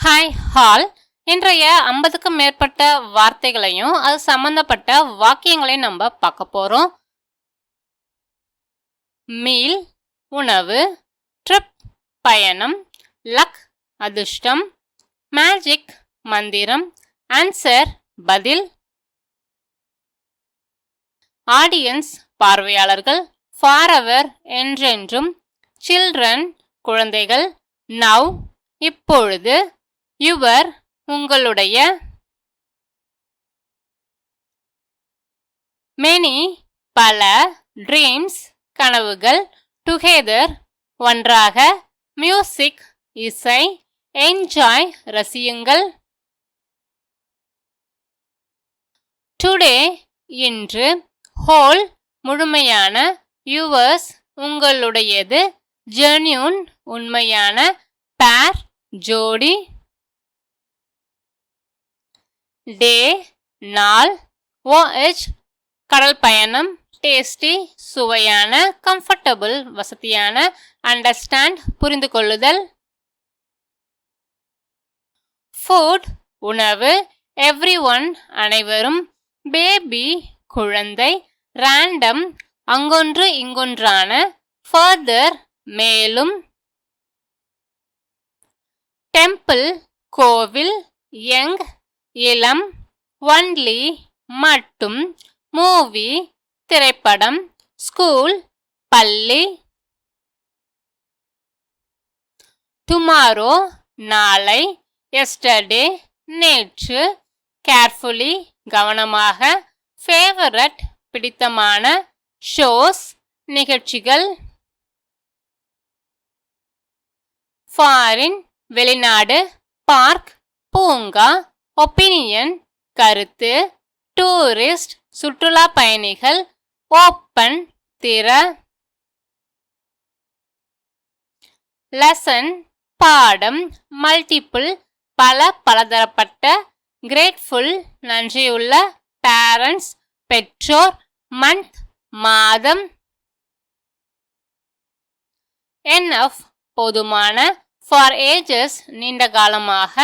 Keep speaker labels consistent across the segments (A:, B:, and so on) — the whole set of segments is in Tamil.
A: ஹாய் ஹால் இன்றைய 50க்கும் மேற்பட்ட வார்த்தைகளையும் அது சம்பந்தப்பட்ட வாக்கியங்களையும் நம்ம பார்க்க போறோம். மீல் உணவு, ட்ரிப் பயணம், லக் அதிர்ஷ்டம், மேஜிக் மந்திரம், ஆன்சர் பதில், ஆடியன்ஸ் பார்வையாளர்கள், ஃபாரெவர் என்றென்றும், சில்ட்ரன் குழந்தைகள், நவ் இப்பொழுது, யுவர் உங்களுடைய, மெனி பல, ட்ரீம்ஸ் கனவுகள், டுகெதர் ஒன்றாக, மியூசிக் இசை, என்ஜாய் ரசியுங்கள், டுடே இன்று, ஹோல் முழுமையான, யுவர்ஸ் உங்களுடையது, ஜென்யூன் உண்மையான, பேர் ஜோடி, டே நாள், voyage கடல் பயணம், டேஸ்டி சுவையான, கம்ஃபர்டபுள் வசதியான, அண்டர்ஸ்டாண்ட் புரிந்து கொள்ளுதல், ஃபுட் உணவு, எவ்ரிஒன் அனைவரும், பேபி குழந்தை, ரேண்டம் அங்கொன்று இங்கொன்றான, ஃபர்தர் மேலும், டெம்பிள் கோவில், யங் இளம், ஒன்லி மட்டும், மூவி திரைப்படம், ஸ்கூல் பள்ளி, டுமாரோ நாளை, எஸ்டர்டே நேற்று, கேர்ஃபுல்லி கவனமாக, ஃபேவரட் பிடித்தமான, ஷோஸ் நிகழ்ச்சிகள், ஃபாரின் வெளிநாடு, பார்க் பூங்கா, ஒப்பீனியன் கருத்து, டூரிஸ்ட் சுற்றுலா பயணிகள், ஓப்பன் திற, லெசன் பாடம், மல்டிபிள் பல பலதரப்பட்ட, கிரேட்ஃபுல் நன்றியுள்ள, பேரண்ட்ஸ் பெற்றோர், மந்த் மாதம், என்எஃப் போதுமான, ஃபார் ஏஜஸ் நீண்ட காலமாக,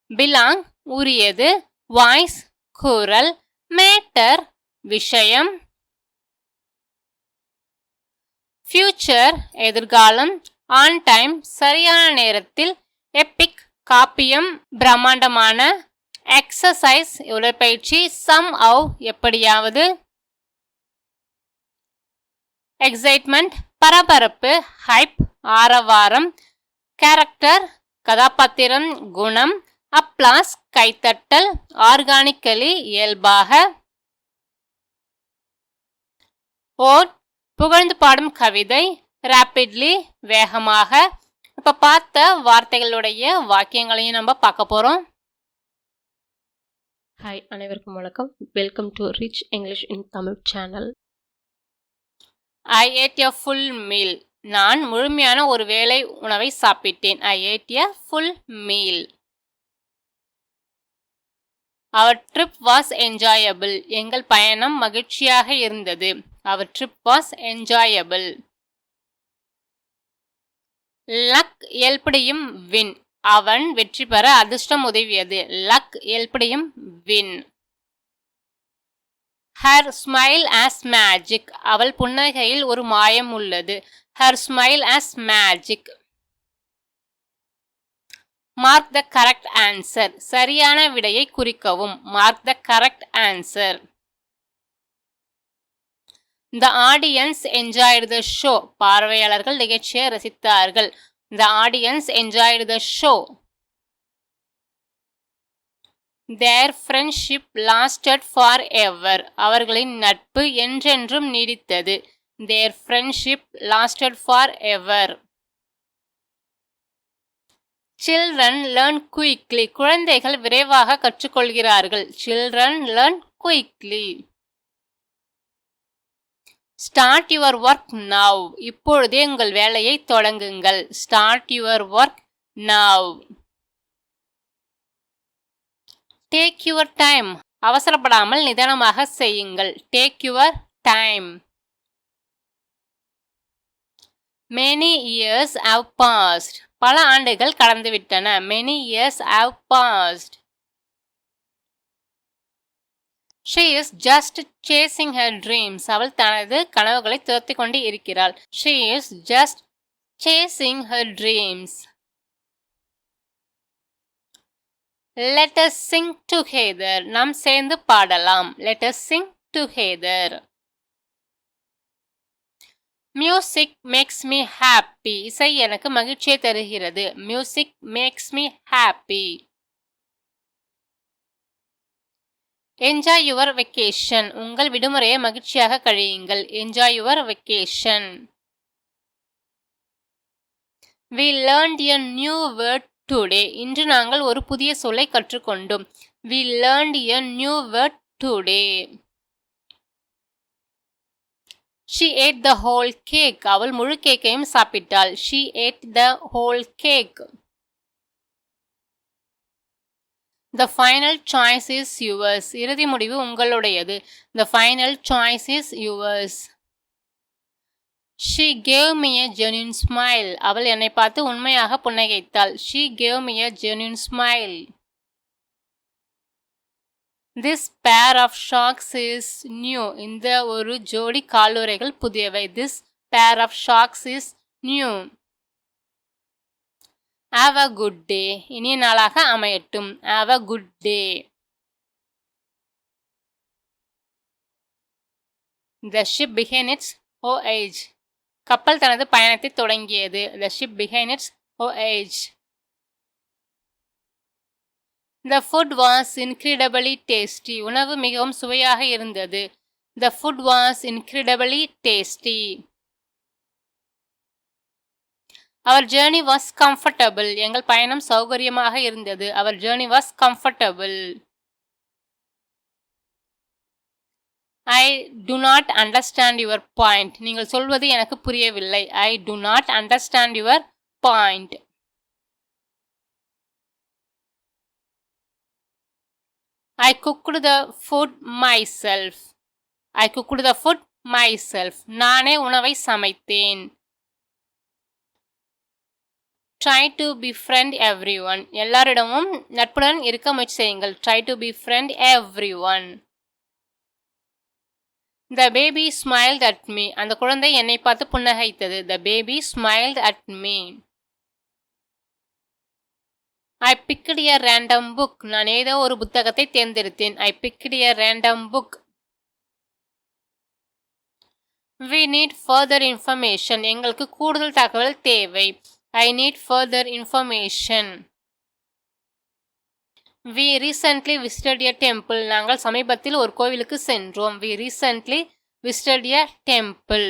A: பிலாங் உரியது, வாய்ஸ் குரல், மேட்டர் விஷயம், ஃபியூச்சர் எதிர்காலம், ஆன் டைம் சரியான நேரத்தில், எப்பிக் காப்பியம் பிரம்மாண்டமான, எக்ஸசைஸ் உடற்பயிற்சி, சம் ஹவ் எப்படியாவது, எக்ஸைட்மெண்ட் பரபரப்பு, ஹைப் ஆரவாரம், கேரக்டர் கதாபாத்திரம் குணம், அப்ளாஸ் கைத்தட்டல், ஆர்கானிக்கலி இயல்பாக, ஓட் புகழ்ந்து பாடும் கவிதை, ரேப்பிட்லி வேகமாக. இப்ப பார்த்த வார்த்தைகளுடைய வாக்கியங்களையும் நம்ம பார்க்க போறோம்.
B: ஹாய், அனைவருக்கும் வணக்கம். Welcome to rich English in Tamil channel.
A: I ate a full meal. நான் முழுமையான ஒரு வேளை உணவை சாப்பிட்டேன். I ate a full meal. Our trip was enjoyable. எங்கள் பயணம் மகிழ்ச்சியாக இருந்தது. Our trip was enjoyable. Luck எப்படியும் win. அவன் வெற்றி பெற அதிர்ஷ்டம் உதவியது. Luck எப்படியும் win. Her smile as magic. அவள் புன்னகையில் ஒரு மாயம் உள்ளது. Her smile as magic. Mark the correct answer. சரியான விடையை குறிக்கவும். Mark the correct answer. The audience enjoyed the show. பார்வையாளர்கள் நிகழ்ச்சியை ரசித்தார்கள். The audience enjoyed the show. Their friendship lasted forever. அவர்களின் நட்பு என்றென்றும் நீடித்தது. Their friendship lasted forever. Children learn quickly. குழந்தைகள் விரைவாக கற்றுக்கொள்கிறார்கள். Children learn quickly. Start your work now. இப்பொழுதே உங்கள் வேலையை தொடங்குங்கள். Start your work now. Take your time. அவசரப்படாமல் நிதானமாக செய்யுங்கள். Take your time. Many years have passed. பல ஆண்டுகள் கடந்துவிட்டன. Many years have passed. She is just chasing her dreams. அவள் தனது கனவுகளை துரத்திக் கொண்டு இருக்கிறாள். She is just chasing her dreams. Let us sing together. நாம் சேர்ந்து பாடலாம். Let us sing together. Music makes me happy. இசை எனக்கு மகிழ்ச்சியை தருகிறது. Music makes me happy. Enjoy your vacation. உங்கள் விடுமுறையை மகிழ்ச்சியாக கழியுங்கள். Enjoy your vacation. We learned a new word today. இன்று நாங்கள் ஒரு புதிய சொல்லை கற்றுக்கொண்டோம். We learned a new word today. She ate the whole cake. அவள் முழு கேக்கையும் சாப்பிட்டாள். She ate the whole cake. The final choice is yours. இறுதி முடிவு உங்களுடையது. The final choice is yours. She gave me a genuine smile. அவள் என்னை பார்த்து உண்மையாக புன்னகைத்தாள். She gave me a genuine smile. This pair of socks is new. இந்த ஒரு ஜோடி காலுறைகள் புதியவை. This pair of socks is new. Have a good day. இனிய நாளாக அமையட்டும். Have a good day. The ship began its voyage. கப்பல் தனது பயணத்தை தொடங்கியது. The ship began its voyage. The food was incredibly tasty. உணவு மிகவும் சுவையாக இருந்தது. The food was incredibly tasty. Our journey was comfortable. எங்கள் பயணம் சௌகரியமாக இருந்தது. Our journey was comfortable. I do not understand your point. நீங்கள் சொல்வது எனக்கு புரியவில்லை. I do not understand your point. I cooked the food myself. I cooked the food myself. நானே உணவை சமைத்தேன். Try to befriend everyone. எல்லாரிடமும் நட்புடன் இருக்க முயற்சி செய்யுங்கள். Try to befriend everyone. The baby smiled at me. அந்த குழந்தை என்னை பார்த்து புன்னகைத்தது. The baby smiled at me. I picked a random book. நான் ஏதோ ஒரு புத்தகத்தை தேர்ந்தெடுத்தேன். I picked a random book. We need further information. எங்களுக்கு கூடுதல் தகவல் தேவை. I need further information. We recently visited a temple. நாங்கள் சமீபத்தில் ஒரு கோவிலுக்கு சென்றோம். We recently visited a temple.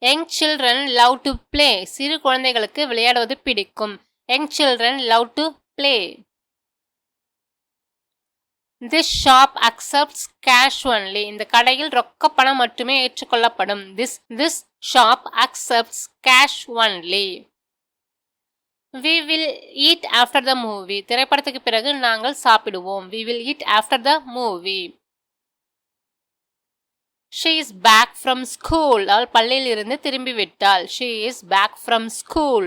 A: Young children love to play. சிறு குழந்தைகளுக்கு விளையாடுவது பிடிக்கும். Young children love to play. This shop accepts cash only. இந்த கடையில் ரொக்க பணம் மட்டுமே ஏற்றுக்கொள்ளப்படும். This shop accepts cash only. We will eat after the movie. திரைப்படத்துக்கு பிறகு நாங்கள் சாப்பிடுவோம். We will eat after the movie. She is back from school. அவள் பள்ளியில் இருந்து திரும்பிவிட்டாள். She is back from school.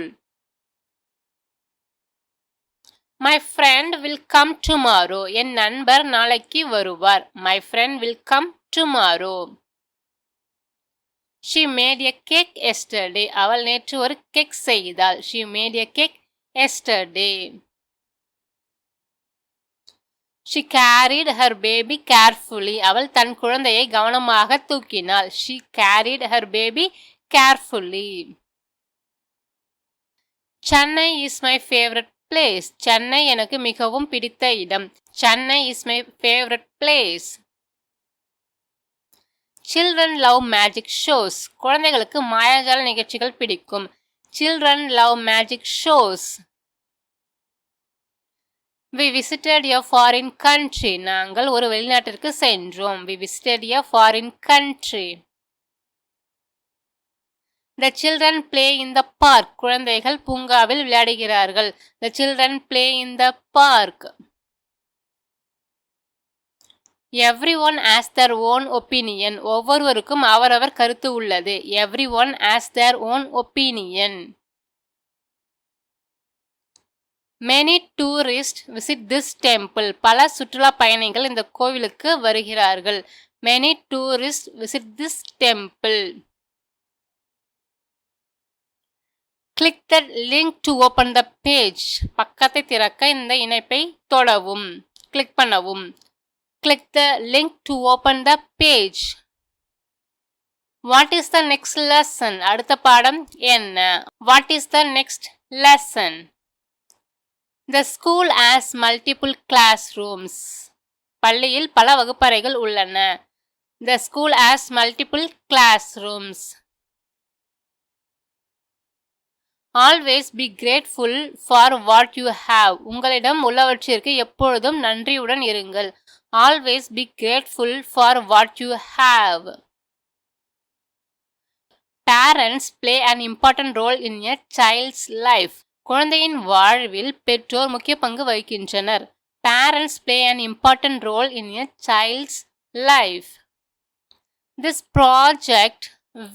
A: My friend will come tomorrow. என் நண்பர் நாளைக்கு வருவார். My friend will come tomorrow. She made a cake yesterday. அவள் நேற்று ஒரு கேக் செய்தாள். She made a cake yesterday. She carried her baby carefully. அவள் தன் குழந்தையை கவனமாக தூக்கினாள். She carried her baby carefully. Chennai is my favorite place. Chennai எனக்கு மிகவும் பிடித்த இடம். Chennai is my favorite place. Children love magic shows. குழந்தைகளுக்கு மாயாஜால நிகழ்ச்சிகள் பிடிக்கும். Children love magic shows. We visited a foreign country. நாங்கள் ஒரு வெளிநாட்டிற்கு சென்றோம். We visited a foreign country. The children play in the park. குழந்தைகள் பூங்காவில் விளையாடுகிறார்கள். The children play in the park. Everyone has their own opinion. ஒவ்வொருவருக்கும் அவரவர் கருத்து உள்ளது. Everyone has their own opinion. Many tourists visit this temple. பல சுற்றுலா பயணிகள் இந்த கோவிலுக்கு வருகிறார்கள். Many tourists visit this temple. Click the link to open the page. பக்கத்தை திறக்க இந்த இணைப்பை தொடவும். கிளிக் பண்ணவும். Click the link to open the page. What is the next lesson? அடுத்த பாடம் என்ன? What is the next lesson? The school has multiple classrooms. பள்ளியில் பல வகுப்பறைகள் உள்ளன. The school has multiple classrooms. Always be grateful for what you have. உங்களிடம் உள்ளவற்றிற்கு எப்பொழுதும் நன்றியுடன் இருங்கள். Always be grateful for what you have. Parents play an important role in a child's life. குழந்தையின் வாழ்வில் பெற்றோர் முக்கிய பங்கு வகிக்கின்றனர். Parents play an important role in a child's life. This project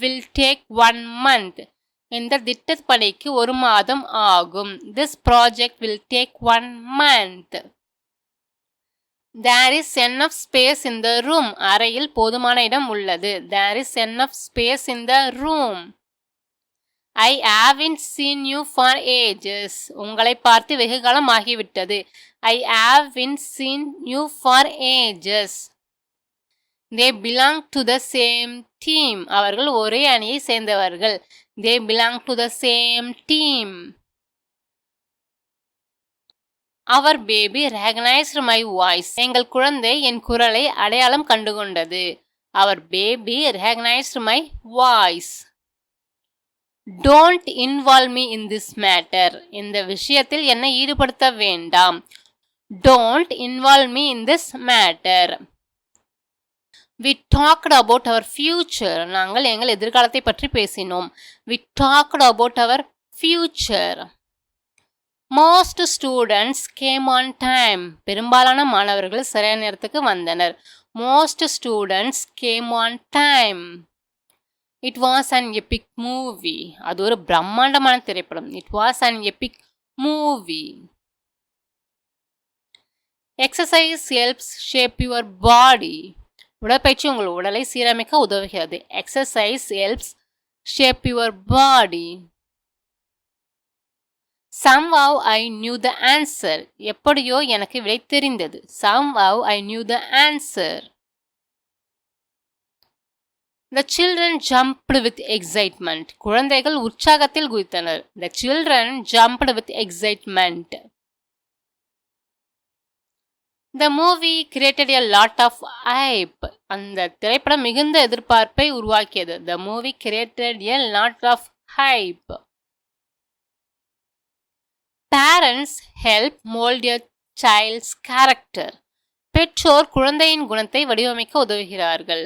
A: will take 1 month. இந்த திட்டப்பணிக்கு 1 மாதம் ஆகும். This project will take 1 month. There is enough space in the room. அறையில் போதுமான இடம் உள்ளது. There is enough space in the room. I haven't seen you for ages. உங்களை பார்த்து வெகு காலம் ஆகிவிட்டது. I haven't seen you for ages. They belong to the same team. அவர்கள் ஒரே அணியை சேர்ந்தவர்கள். They belong to the same team. Our baby recognized my voice. எங்கள் குழந்தை என் குரலை அடையாளம் கண்டுகொண்டது. Our baby recognized my voice. Don't involve me in this matter. இந்த விஷயத்தில் என்னை ஈடுபடுத்த வேண்டாம். Don't involve me in this matter. We talked about our future. நாங்கள் எங்கள் எதிர்காலத்தை பற்றி பேசினோம். We talked about our future. Most students came on time. பெரும்பாலான மாணவர்கள் சரியான நேரத்துக்கு வந்தனர். Most students came on time. It was an epic movie. அது ஒரு பிரம்மாண்டமான திரைப்படம். It was an epic movie. Exercise helps shape your body. உடற்பயிற்சி உங்கள் உடலை சீரமைக்க உதவுகிறது. Exercise helps shape your body. Somehow I knew the answer. எப்படியோ எனக்கு விடை தெரிந்தது. Somehow I knew the answer. The children jumped with excitement. குழந்தைகள் உற்சாகத்தில் குதித்தனர். The children jumped with excitement. The movie created a lot of hype. அந்த திரைப்படம் மிகுந்த எதிர்பார்ப்பை உருவாக்கியது. The movie created a lot of hype. Parents help mold a child's character. பெற்றோர் குழந்தையின் குணத்தை வடிவமைக்க உதவுகிறார்கள்.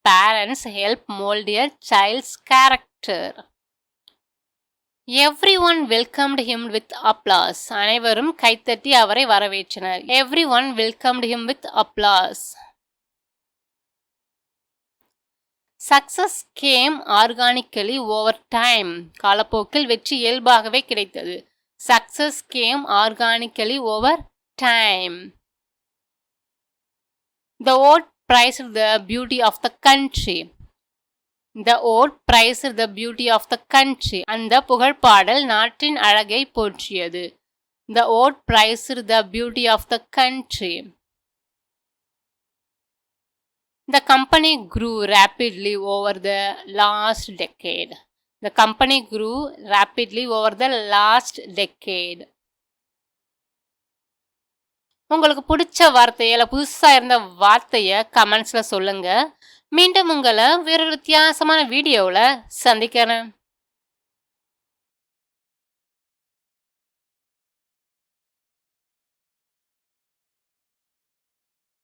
A: Parents help mold a child's character. Everyone welcomed him with applause. அனைவரும் கைத்தட்டி அவரை வரவேற்றனர். Everyone welcomed him with applause. Success came organically over time. காலப்போக்கில் வெற்றி இயல்பாகவே கிடைத்தது. Success came organically over time. The ode praised the beauty of the country. The ode praised the beauty of the country. அந்த புகழ்பாடல் நாட்டின் அழகை போற்றியது. The ode praised the beauty of the country. The company grew rapidly over the last decade. The company grew rapidly over the last decade. உங்களுக்கு பிடிச்ச வார்த்தையை இல்லை புதுசாக இருந்த வார்த்தையை கமெண்ட்ஸில் சொல்லுங்கள். மீண்டும் உங்களை வேறொரு வித்தியாசமான வீடியோவில் சந்திக்கிறேன்.